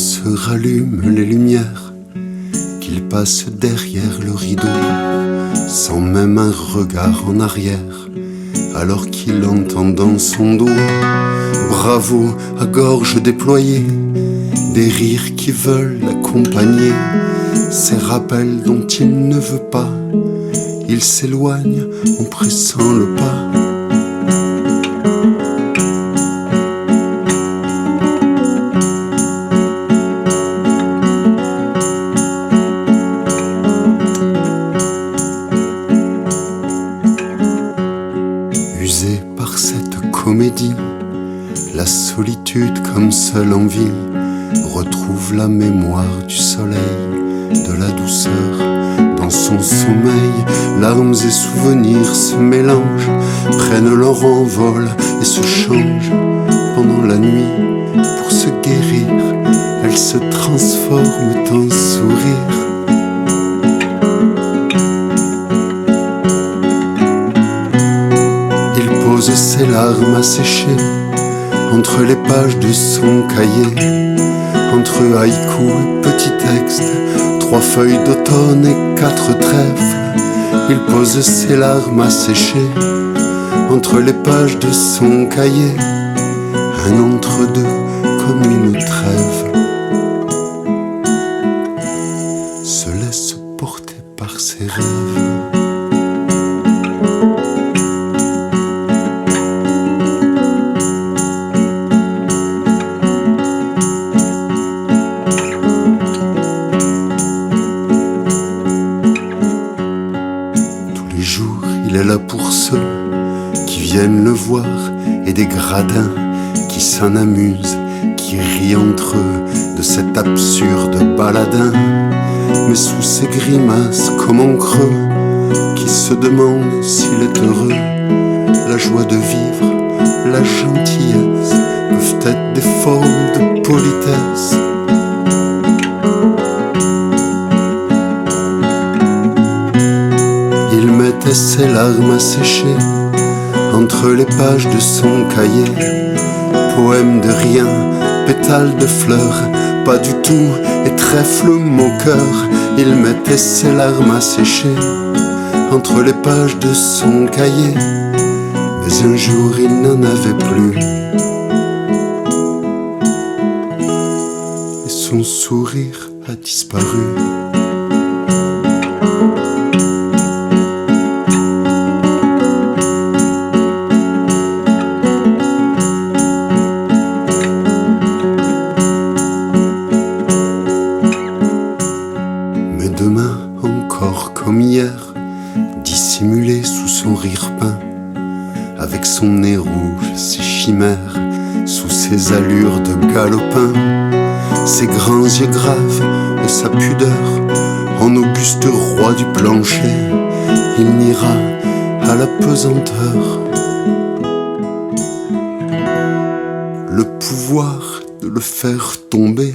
se rallument les lumières, qu'il passe derrière le rideau, sans même un regard en arrière, alors qu'il entend dans son dos bravo à gorge déployée, des rires qui veulent l'accompagner, ces rappels dont il ne veut pas. Il s'éloigne en pressant le pas. Usé par cette comédie, la solitude comme seule envie retrouve la mémoire du soleil, de la douceur dans son sommeil. Larmes et souvenirs se mélangent, prennent leur envol et se changent. Pendant la nuit, pour se guérir, elles se transforment en sourire. Il pose ses larmes à sécher entre les pages de son cahier, entre haïkus et petits textes, 3 feuilles d'automne et 4 trèfles. Il pose ses larmes à sécher entre les pages de son cahier, un entre-deux comme une trêve. Se laisse porter par ses rêves. Il est là pour ceux qui viennent le voir et des gradins qui s'en amusent, qui rient entre eux de cet absurde baladin. Mais sous ces grimaces comme en creux, qui se demandent s'il est heureux, la joie de vivre, la gentillesse peuvent être des formes de politesse. Il mettait ses larmes à sécher entre les pages de son cahier, poème de rien, pétales de fleurs, pas du tout, et trèfle moqueur. Il mettait ses larmes à sécher entre les pages de son cahier, mais un jour il n'en avait plus, et son sourire a disparu. Demain encore comme hier, dissimulé sous son rire peint, avec son nez rouge, ses chimères, sous ses allures de galopin, ses grands yeux graves et sa pudeur, en auguste roi du plancher, il n'ira à la pesanteur. Le pouvoir de le faire tomber